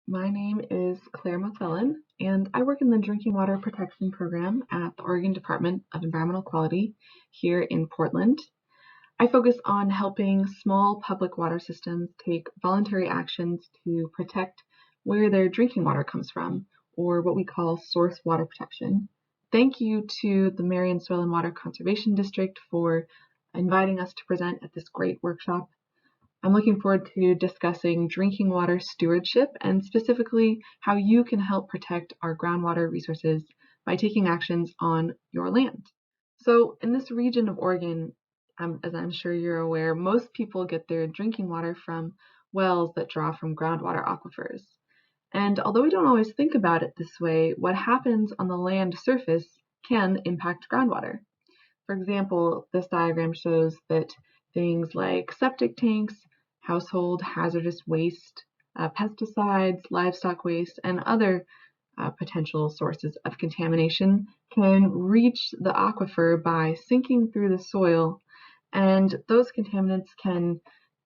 My name is Clare McLellan, and I work in the Drinking Water Protection Program at the Oregon Department of Environmental Quality here in Portland. I focus on helping small public water systems take voluntary actions to protect where their drinking water comes from, or what we call source water protection. Thank you to the Marion Soil and Water Conservation District for inviting us to present at this great workshop. I'm looking forward to discussing drinking water stewardship and specifically how you can help protect our groundwater resources by taking actions on your land. So in this region of Oregon, as I'm sure you're aware, most people get their drinking water from wells that draw from groundwater aquifers. And although we don't always think about it this way, what happens on the land surface can impact groundwater. For example, this diagram shows that things like septic tanks, household hazardous waste, pesticides, livestock waste, and other potential sources of contamination can reach the aquifer by sinking through the soil, and those contaminants can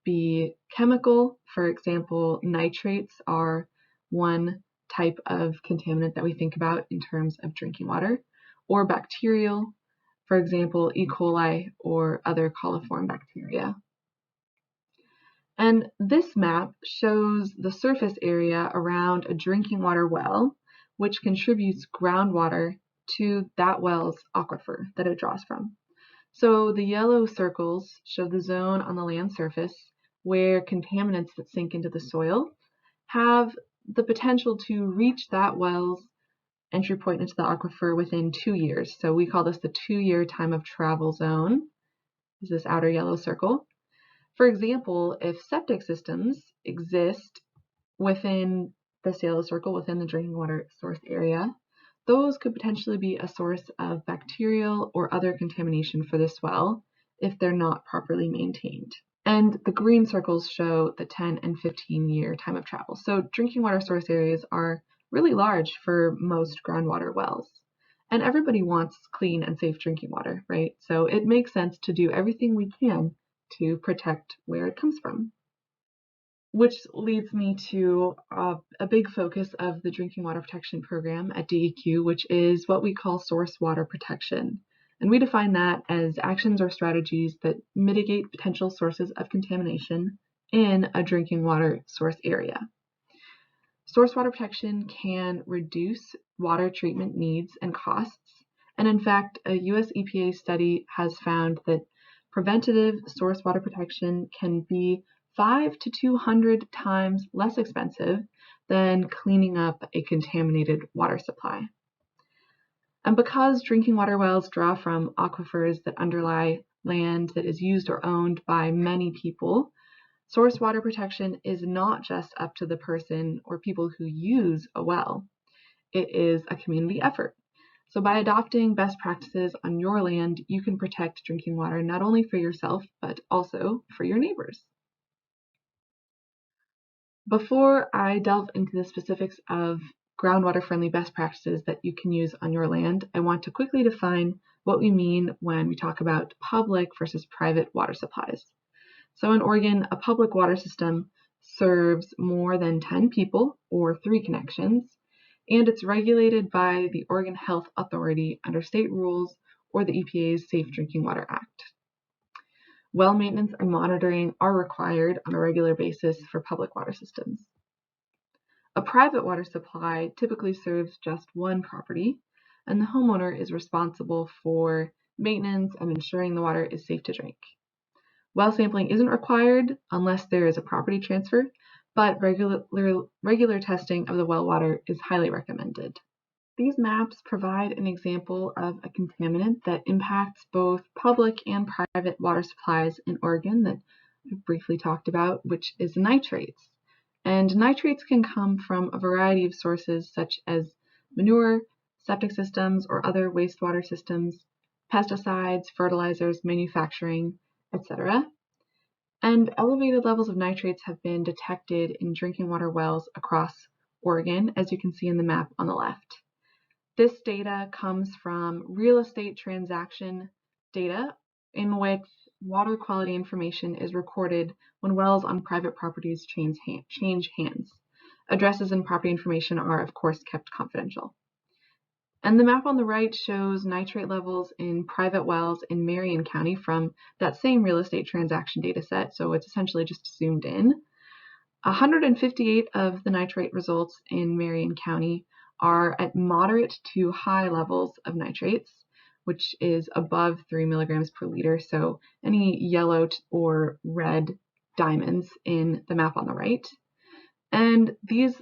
be chemical. For example, nitrates are one type of contaminant that we think about in terms of drinking water, or bacterial, for example, E. coli or other coliform bacteria. And this map shows the surface area around a drinking water well, which contributes groundwater to that well's aquifer that it draws from. So the yellow circles show the zone on the land surface where contaminants that sink into the soil have the potential to reach that well's entry point into the aquifer within 2 years. So we call this the 2-year time of travel zone, is this outer yellow circle. For example, if septic systems exist within this yellow circle, within the drinking water source area, those could potentially be a source of bacterial or other contamination for this well if they're not properly maintained. And the green circles show the 10 and 15-year time of travel. So drinking water source areas are really large for most groundwater wells. And everybody wants clean and safe drinking water, right? So it makes sense to do everything we can to protect where it comes from. Which leads me to a big focus of the Drinking Water Protection Program at DEQ, which is what we call source water protection. And we define that as actions or strategies that mitigate potential sources of contamination in a drinking water source area. Source water protection can reduce water treatment needs and costs. And in fact, a US EPA study has found that preventative source water protection can be 5 to 200 times less expensive than cleaning up a contaminated water supply. And because drinking water wells draw from aquifers that underlie land that is used or owned by many people, source water protection is not just up to the person or people who use a well. It is a community effort. So by adopting best practices on your land, you can protect drinking water not only for yourself, but also for your neighbors. Before I delve into the specifics of groundwater-friendly best practices that you can use on your land, I want to quickly define what we mean when we talk about public versus private water supplies. So in Oregon, a public water system serves more than 10 people or 3 connections, and it's regulated by the Oregon Health Authority under state rules or the EPA's Safe Drinking Water Act. Well maintenance and monitoring are required on a regular basis for public water systems. A private water supply typically serves just one property, and the homeowner is responsible for maintenance and ensuring the water is safe to drink. Well sampling isn't required unless there is a property transfer, but regular testing of the well water is highly recommended. These maps provide an example of a contaminant that impacts both public and private water supplies in Oregon that we briefly talked about, which is nitrates. And nitrates can come from a variety of sources such as manure, septic systems, or other wastewater systems, pesticides, fertilizers, manufacturing, etc. And elevated levels of nitrates have been detected in drinking water wells across Oregon, as you can see in the map on the left. This data comes from real estate transaction data in which water quality information is recorded when wells on private properties change hands. Addresses and property information are, of course, kept confidential. And the map on the right shows nitrate levels in private wells in Marion County from that same real estate transaction data set, so it's essentially just zoomed in. 158 of the nitrate results in Marion County are at moderate to high levels of nitrates, which is above 3 milligrams per liter, so any yellow or red diamonds in the map on the right. And these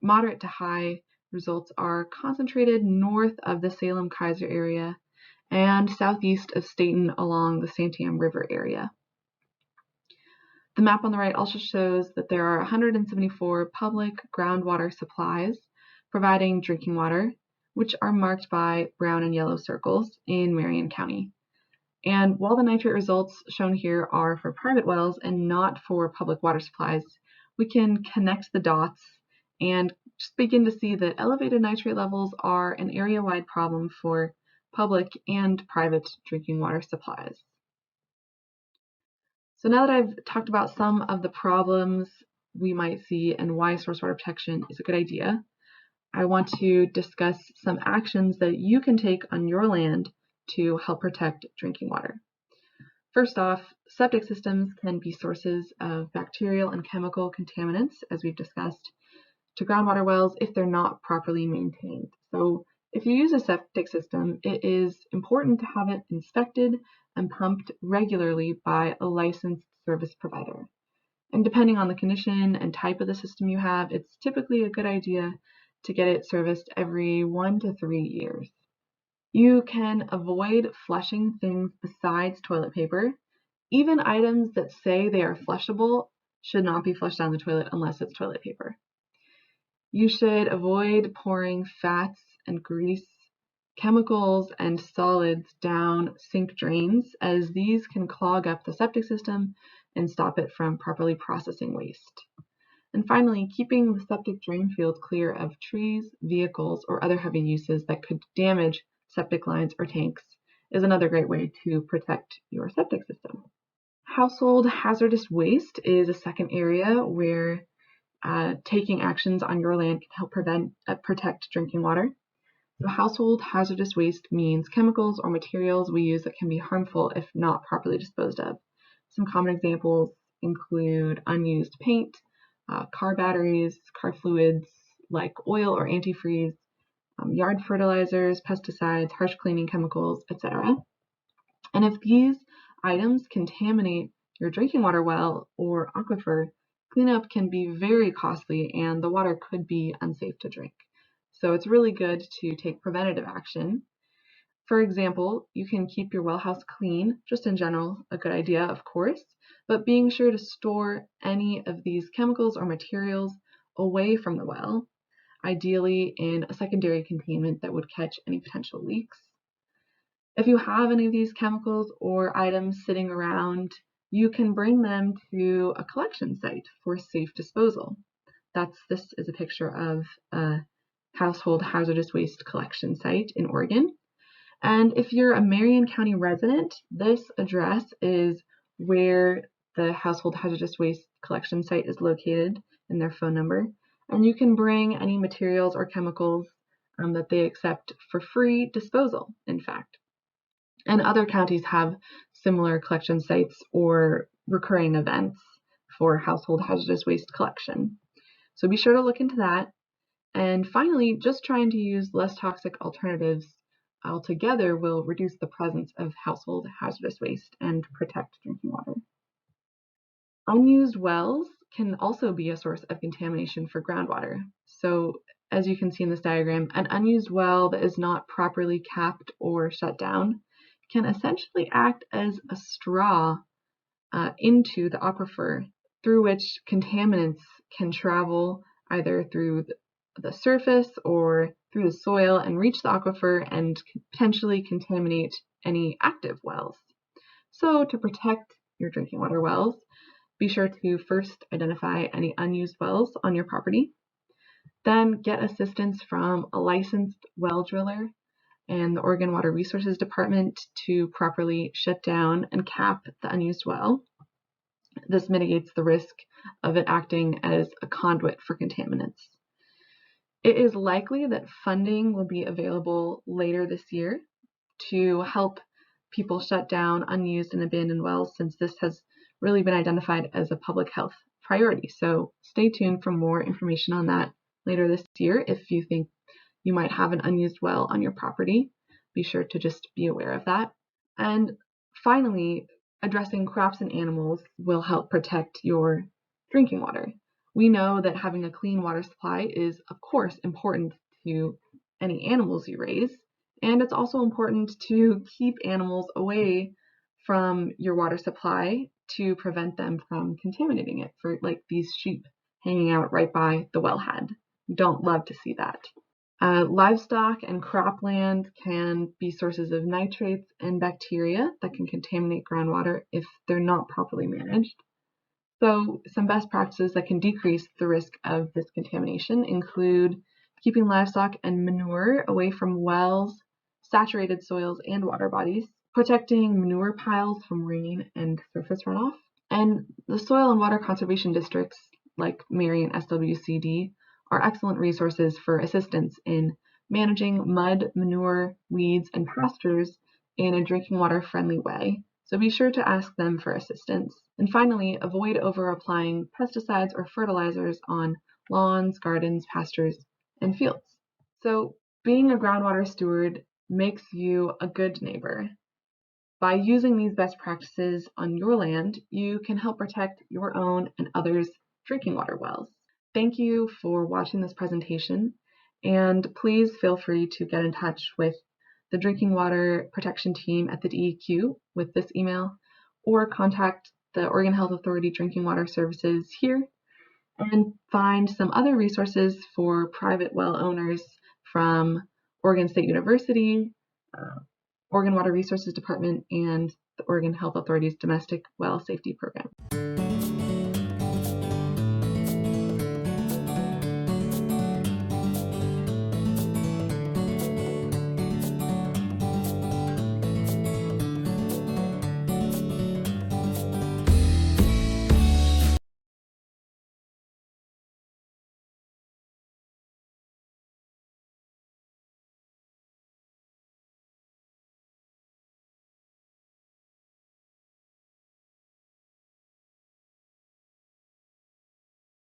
moderate to high results are concentrated north of the Salem-Keizer area and southeast of Staten along the Santiam River area. The map on the right also shows that there are 174 public groundwater supplies providing drinking water, which are marked by brown and yellow circles in Marion County. And while the nitrate results shown here are for private wells and not for public water supplies, we can connect the dots and just begin to see that elevated nitrate levels are an area-wide problem for public and private drinking water supplies. So now that I've talked about some of the problems we might see and why source water protection is a good idea, I want to discuss some actions that you can take on your land to help protect drinking water. First off, septic systems can be sources of bacterial and chemical contaminants, as we've discussed, to groundwater wells if they're not properly maintained. So if you use a septic system, it is important to have it inspected and pumped regularly by a licensed service provider. And depending on the condition and type of the system you have, it's typically a good idea to get it serviced every 1 to 3 years. You can avoid flushing things besides toilet paper. Even items that say they are flushable should not be flushed down the toilet unless it's toilet paper. You should avoid pouring fats and grease, chemicals, and solids down sink drains, as these can clog up the septic system and stop it from properly processing waste. And finally, keeping the septic drain field clear of trees, vehicles, or other heavy uses that could damage septic lines or tanks is another great way to protect your septic system. Household hazardous waste is a second area where taking actions on your land can help protect drinking water. So household hazardous waste means chemicals or materials we use that can be harmful if not properly disposed of. Some common examples include unused paint, car batteries, car fluids like oil or antifreeze, yard fertilizers, pesticides, harsh cleaning chemicals, etc. And if these items contaminate your drinking water well or aquifer, cleanup can be very costly and the water could be unsafe to drink. So it's really good to take preventative action. For example, you can keep your well house clean, just in general, a good idea, of course, but being sure to store any of these chemicals or materials away from the well, ideally in a secondary containment that would catch any potential leaks. If you have any of these chemicals or items sitting around, you can bring them to a collection site for safe disposal. This is a picture of a household hazardous waste collection site in Oregon. And if you're a Marion County resident, this address is where the household hazardous waste collection site is located and their phone number. And you can bring any materials or chemicals that they accept for free disposal, in fact. And other counties have similar collection sites or recurring events for household hazardous waste collection. So be sure to look into that. And finally, just trying to use less toxic alternatives altogether will reduce the presence of household hazardous waste and protect drinking water. Unused wells can also be a source of contamination for groundwater. So as you can see in this diagram, an unused well that is not properly capped or shut down can essentially act as a straw into the aquifer through which contaminants can travel either through the surface or through the soil and reach the aquifer and potentially contaminate any active wells. So to protect your drinking water wells, be sure to first identify any unused wells on your property, then get assistance from a licensed well driller and the Oregon Water Resources Department to properly shut down and cap the unused well. This mitigates the risk of it acting as a conduit for contaminants. It is likely that funding will be available later this year to help people shut down unused and abandoned wells, since this has really been identified as a public health priority. So stay tuned for more information on that later this year. If you think you might have an unused well on your property, be sure to just be aware of that. And finally, addressing crops and animals will help protect your drinking water. We know that having a clean water supply is, of course, important to any animals you raise, and it's also important to keep animals away from your water supply to prevent them from contaminating it, for like these sheep hanging out right by the wellhead. Don't love to see that. Livestock and cropland can be sources of nitrates and bacteria that can contaminate groundwater if they're not properly managed. So some best practices that can decrease the risk of this contamination include keeping livestock and manure away from wells, saturated soils, and water bodies, protecting manure piles from rain and surface runoff, and the soil and water conservation districts like Marion SWCD are excellent resources for assistance in managing mud, manure, weeds, and pastures in a drinking water friendly way. So be sure to ask them for assistance. And finally, avoid over applying pesticides or fertilizers on lawns, gardens, pastures, and fields. So being a groundwater steward makes you a good neighbor. By using these best practices on your land, you can help protect your own and others' drinking water wells. Thank you for watching this presentation, and please feel free to get in touch with the Drinking Water Protection Team at the DEQ with this email, or contact the Oregon Health Authority Drinking Water Services here, and find some other resources for private well owners from Oregon State University, Oregon Water Resources Department, and the Oregon Health Authority's Domestic Well Safety Program.